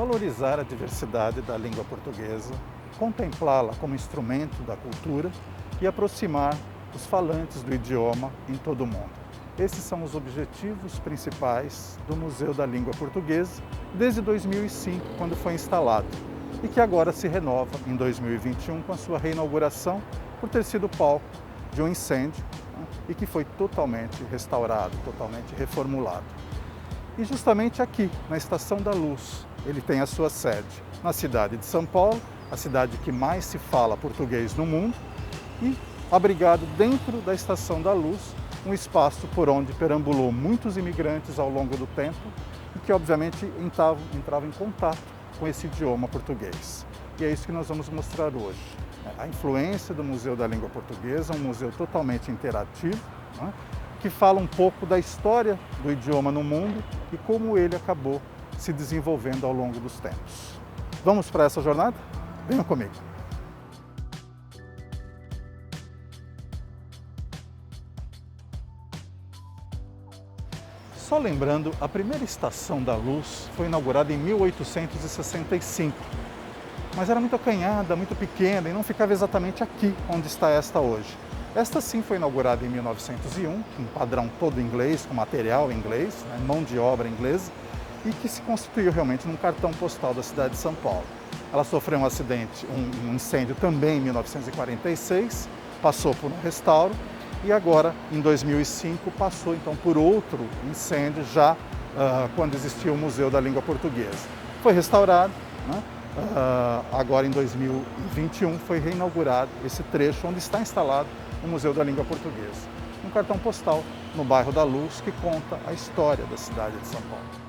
valorizar a diversidade da língua portuguesa, contemplá-la como instrumento da cultura e aproximar os falantes do idioma em todo o mundo. Esses são os objetivos principais do Museu da Língua Portuguesa desde 2005, quando foi instalado, e que agora se renova em 2021 com a sua reinauguração por ter sido palco de um incêndio, né, e que foi totalmente restaurado, totalmente reformulado. E justamente aqui, na Estação da Luz, ele tem a sua sede, na cidade de São Paulo, a cidade que mais se fala português no mundo, e abrigado dentro da Estação da Luz, um espaço por onde perambulou muitos imigrantes ao longo do tempo e que obviamente entravam em contato com esse idioma português. E é isso que nós vamos mostrar hoje. A influência do Museu da Língua Portuguesa, um museu totalmente interativo, né, que fala um pouco da história do idioma no mundo e como ele acabou se desenvolvendo ao longo dos tempos. Vamos para essa jornada? Venham comigo! Só lembrando, a primeira Estação da Luz foi inaugurada em 1865, mas era muito acanhada, muito pequena e não ficava exatamente aqui onde está esta hoje. Esta sim foi inaugurada em 1901, com padrão todo inglês, com material inglês, né, mão de obra inglesa, e que se constituiu realmente num cartão postal da cidade de São Paulo. Ela sofreu um acidente, um incêndio também em 1946, passou por um restauro, e agora, em 2005, passou então por outro incêndio, já quando existia o Museu da Língua Portuguesa. Foi restaurado, né? Agora em 2021 foi reinaugurado esse trecho onde está instalado o Museu da Língua Portuguesa. Um cartão postal no bairro da Luz que conta a história da cidade de São Paulo.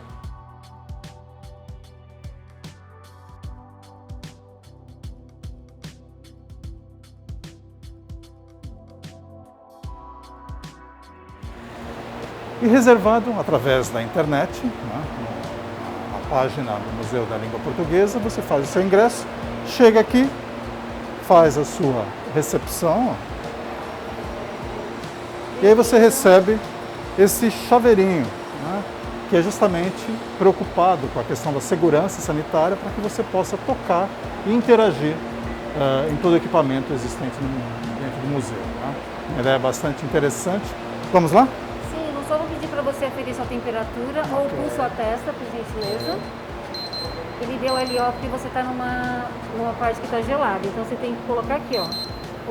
E reservado através da internet, né, na página do Museu da Língua Portuguesa, você faz o seu ingresso, chega aqui, faz a sua recepção, e aí você recebe esse chaveirinho, né, que é justamente preocupado com a questão da segurança sanitária para que você possa tocar e interagir em todo o equipamento existente dentro do museu. Né? Uma ideia bastante interessante. Vamos lá? Só vou pedir para você aferir sua temperatura ou o pulso à testa, por gentileza. Ele deu ali, ó, porque você está numa parte que está gelada. Então você tem que colocar aqui, ó.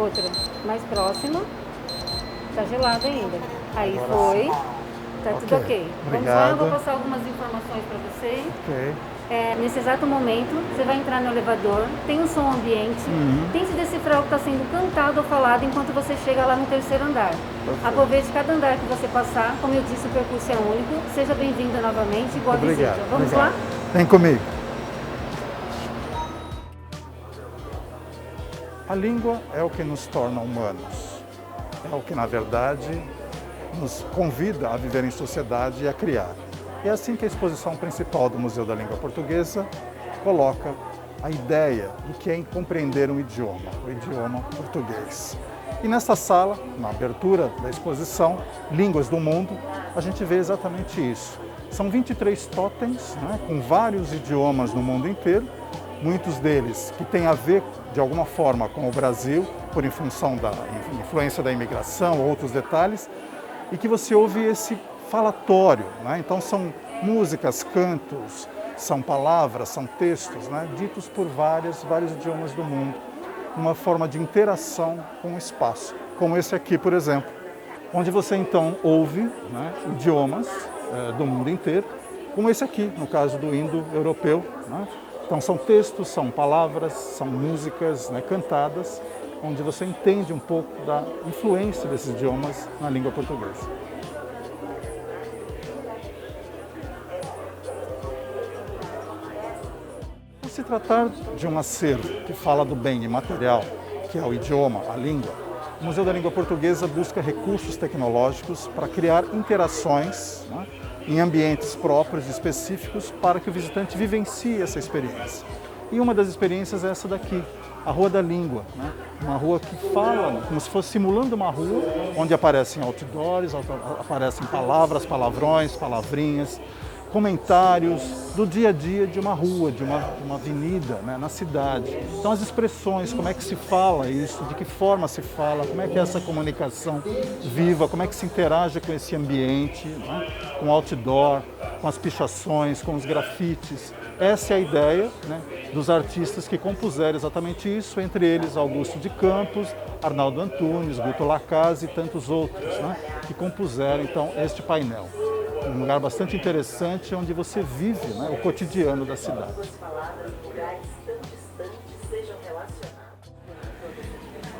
Outra, mais próxima. Está gelada ainda. Aí agora foi. Tá tudo ok. Obrigado. Vamos lá, eu vou passar algumas informações para você. Ok. Nesse exato momento, você vai entrar no elevador, tem um som ambiente, tente decifrar o que está sendo cantado ou falado enquanto você chega lá no terceiro andar. Aproveite cada andar que você passar, como eu disse, o percurso é único. Seja bem-vinda novamente e boa visita. Vamos lá? Vem comigo. A língua é o que nos torna humanos. É o que, na verdade, nos convida a viver em sociedade e a criar. É assim que a exposição principal do Museu da Língua Portuguesa coloca a ideia do que é compreender um idioma, o idioma português. E nessa sala, na abertura da exposição, Línguas do Mundo, a gente vê exatamente isso. São 23 totens, né, com vários idiomas no mundo inteiro, muitos deles que têm a ver, de alguma forma, com o Brasil, por em função da influência da imigração, outros detalhes, e que você ouve esse falatório, né? Então são músicas, cantos, são palavras, são textos, né? Ditos por vários idiomas do mundo, uma forma de interação com o espaço, como esse aqui, por exemplo, onde você então ouve, né, idiomas do mundo inteiro, como esse aqui, no caso do indo-europeu, né? Então são textos, são palavras, são músicas, né, cantadas, onde você entende um pouco da influência desses idiomas na língua portuguesa. Se tratar de um acervo que fala do bem imaterial, que é o idioma, a língua, o Museu da Língua Portuguesa busca recursos tecnológicos para criar interações, né, em ambientes próprios e específicos para que o visitante vivencie essa experiência. E uma das experiências é essa daqui, a Rua da Língua, né? Uma rua que fala como se fosse simulando uma rua onde aparecem outdoors, aparecem palavras, palavrões, palavrinhas, comentários do dia a dia de uma rua, de uma avenida, né, na cidade. Então as expressões, como é que se fala isso, de que forma se fala, como é que é essa comunicação viva, como é que se interage com esse ambiente, né, com o outdoor, com as pichações, com os grafites. Essa é a ideia, né, dos artistas que compuseram exatamente isso, entre eles Augusto de Campos, Arnaldo Antunes, Guto Lacase e tantos outros, né, que compuseram então este painel. Um lugar bastante interessante onde você vive, né, o cotidiano da cidade.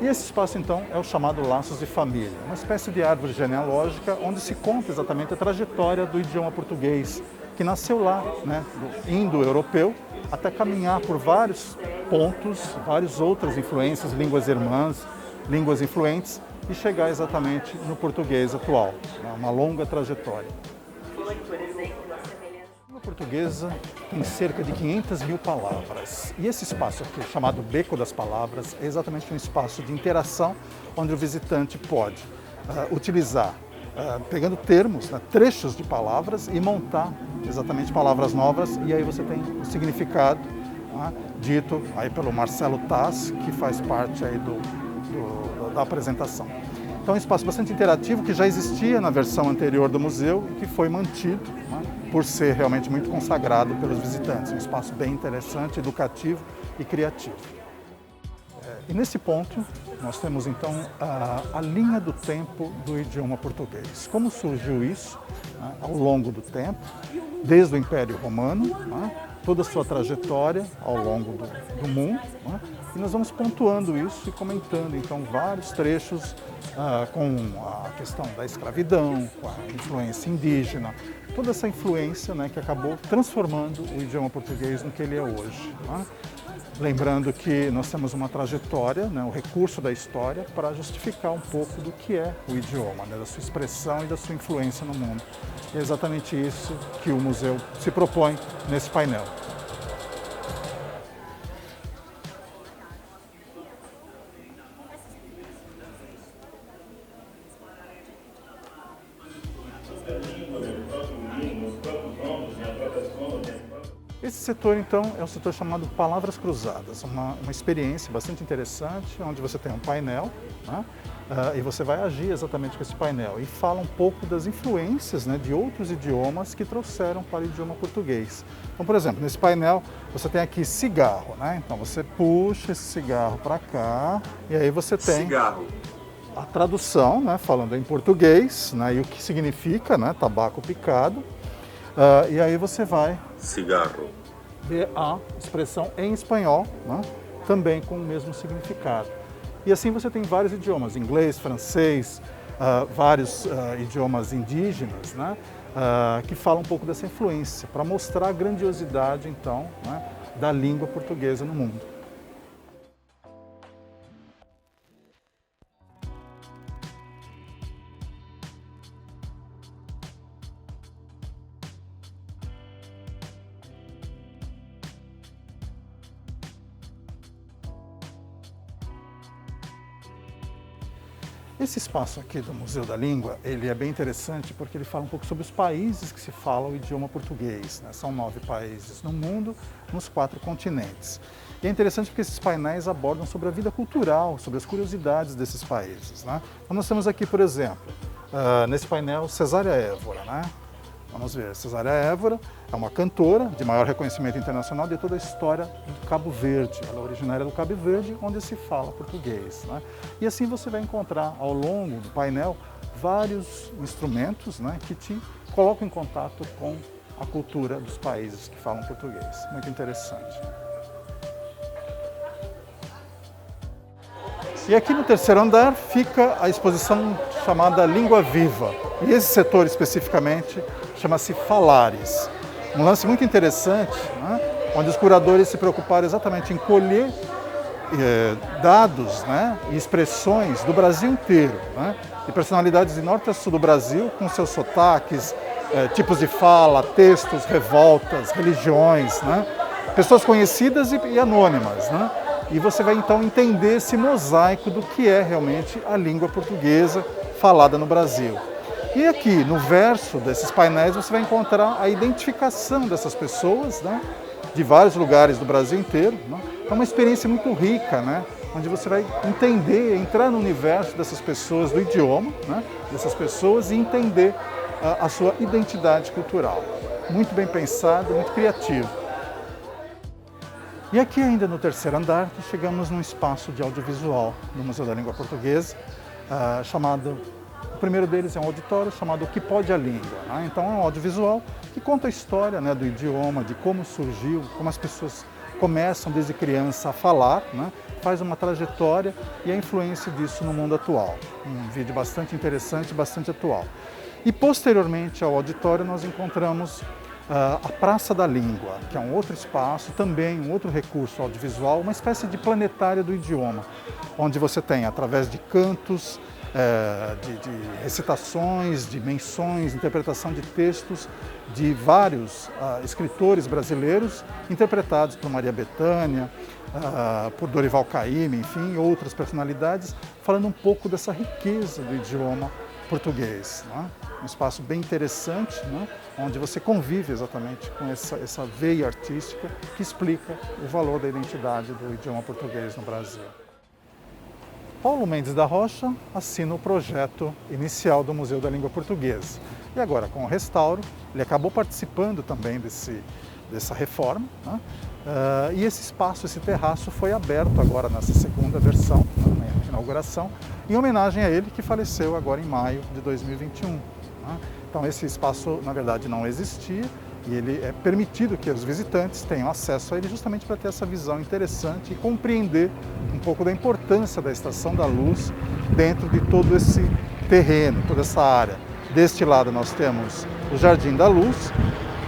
E esse espaço, então, é o chamado Laços de Família, uma espécie de árvore genealógica onde se conta exatamente a trajetória do idioma português, que nasceu lá, né, do indo-europeu, até caminhar por vários pontos, várias outras influências, línguas irmãs, línguas influentes, e chegar exatamente no português atual, né, uma longa trajetória. A língua portuguesa tem cerca de 500 mil palavras. E esse espaço aqui, chamado Beco das Palavras, é exatamente um espaço de interação onde o visitante pode utilizar, pegando termos, né, trechos de palavras e montar exatamente palavras novas. E aí você tem o significado, né, dito aí pelo Marcelo Taz, que faz parte aí da apresentação. Então é um espaço bastante interativo que já existia na versão anterior do museu e que foi mantido, né, por ser realmente muito consagrado pelos visitantes. Um espaço bem interessante, educativo e criativo. E nesse ponto nós temos então a linha do tempo do idioma português. Como surgiu isso, né, ao longo do tempo, desde o Império Romano, né, toda a sua trajetória ao longo do mundo, né, e nós vamos pontuando isso e comentando então vários trechos com a questão da escravidão, com a influência indígena, toda essa influência, né, que acabou transformando o idioma português no que ele é hoje, né? Lembrando que nós temos uma trajetória, né, o recurso da história, para justificar um pouco do que é o idioma, né, da sua expressão e da sua influência no mundo. E é exatamente isso que o museu se propõe nesse painel. Esse setor, então, é o setor chamado Palavras Cruzadas, uma experiência bastante interessante, onde você tem um painel, né, e você vai agir exatamente com esse painel e fala um pouco das influências, né, de outros idiomas que trouxeram para o idioma português. Então, por exemplo, nesse painel você tem aqui cigarro, né? Então você puxa esse cigarro para cá e aí você tem cigarro. A tradução, né, falando em português, né, e o que significa, né, tabaco picado. E aí você vai cigarro. Ver a expressão em espanhol, né, também com o mesmo significado. E assim você tem vários idiomas, inglês, francês, vários idiomas indígenas, né, que falam um pouco dessa influência, para mostrar a grandiosidade, então, né, da língua portuguesa no mundo. Esse espaço aqui do Museu da Língua, ele é bem interessante porque ele fala um pouco sobre os países que se falam o idioma português, né? São 9 países no mundo, nos 4 continentes. E é interessante porque esses painéis abordam sobre a vida cultural, sobre as curiosidades desses países, né? Então nós temos aqui, por exemplo, nesse painel, Cesária Évora, né? Vamos ver, Cesária Évora é uma cantora de maior reconhecimento internacional de toda a história do Cabo Verde. Ela é originária do Cabo Verde, onde se fala português, né? E assim você vai encontrar ao longo do painel vários instrumentos, né, que te colocam em contato com a cultura dos países que falam português. Muito interessante. E aqui no terceiro andar fica a exposição chamada Língua Viva. E esse setor especificamente chama-se Falares. Um lance muito interessante, né, onde os curadores se preocuparam exatamente em colher dados, né, e expressões do Brasil inteiro, né, de personalidades de norte a sul do Brasil, com seus sotaques, tipos de fala, textos, revoltas, religiões, né, pessoas conhecidas e anônimas, né. E você vai então entender esse mosaico do que é realmente a língua portuguesa falada no Brasil. E aqui, no verso desses painéis, você vai encontrar a identificação dessas pessoas, né, de vários lugares do Brasil inteiro. Né? É uma experiência muito rica, né, onde você vai entender, entrar no universo dessas pessoas, do idioma, né, dessas pessoas e entender a sua identidade cultural. Muito bem pensado, muito criativo. E aqui ainda no terceiro andar, chegamos num espaço de audiovisual no Museu da Língua Portuguesa, chamado, o primeiro deles é um auditório chamado O que Pode a Língua. Né? Então é um audiovisual que conta a história, né, do idioma, de como surgiu, como as pessoas começam desde criança a falar, né? Faz uma trajetória e a influência disso no mundo atual. Um vídeo bastante interessante, bastante atual. E posteriormente ao auditório nós encontramos a Praça da Língua, que é um outro espaço, também um outro recurso audiovisual, uma espécie de planetário do idioma, onde você tem, através de cantos, de recitações, de menções, interpretação de textos de vários escritores brasileiros, interpretados por Maria Bethânia, por Dorival Caymmi, enfim, outras personalidades, falando um pouco dessa riqueza do idioma português. Né? Um espaço bem interessante, né? Onde você convive exatamente com essa veia artística que explica o valor da identidade do idioma português no Brasil. Paulo Mendes da Rocha assina o projeto inicial do Museu da Língua Portuguesa. E agora, com o restauro, ele acabou participando também dessa reforma, né? E esse espaço, esse terraço, foi aberto agora nessa segunda versão, né, na inauguração, em homenagem a ele que faleceu agora em maio de 2021. Né? Então esse espaço, na verdade, não existia e ele é permitido que os visitantes tenham acesso a ele justamente para ter essa visão interessante e compreender um pouco da importância da Estação da Luz dentro de todo esse terreno, toda essa área. Deste lado nós temos o Jardim da Luz,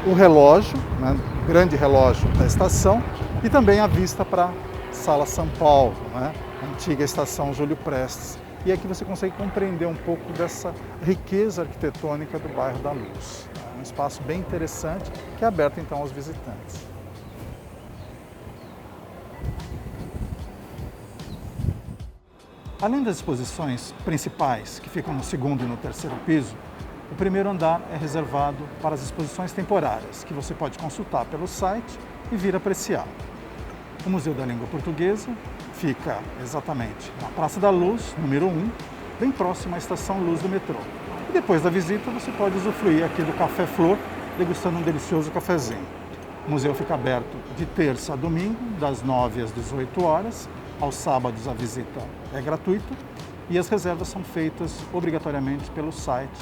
o relógio, né, o grande relógio da estação, e também a vista para a Sala São Paulo, né, a antiga estação Júlio Prestes. E aqui você consegue compreender um pouco dessa riqueza arquitetônica do bairro da Luz. Um espaço bem interessante que é aberto então aos visitantes. Além das exposições principais, que ficam no segundo e no terceiro piso, o primeiro andar é reservado para as exposições temporárias, que você pode consultar pelo site e vir apreciar. O Museu da Língua Portuguesa fica exatamente na Praça da Luz, número 1, bem próximo à Estação Luz do metrô. E depois da visita você pode usufruir aqui do Café Flor, degustando um delicioso cafezinho. O museu fica aberto de terça a domingo, das 9 às 18 horas. Aos sábados a visita é gratuita e as reservas são feitas obrigatoriamente pelo site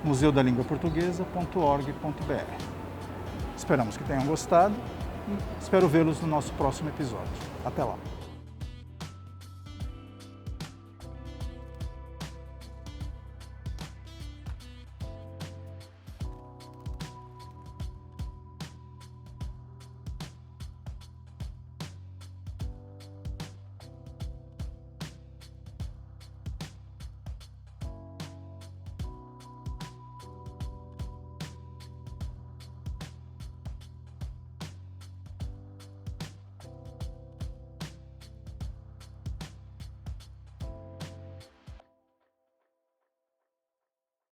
museudalinguaportuguesa.org.br. Esperamos que tenham gostado e espero vê-los no nosso próximo episódio. Até lá!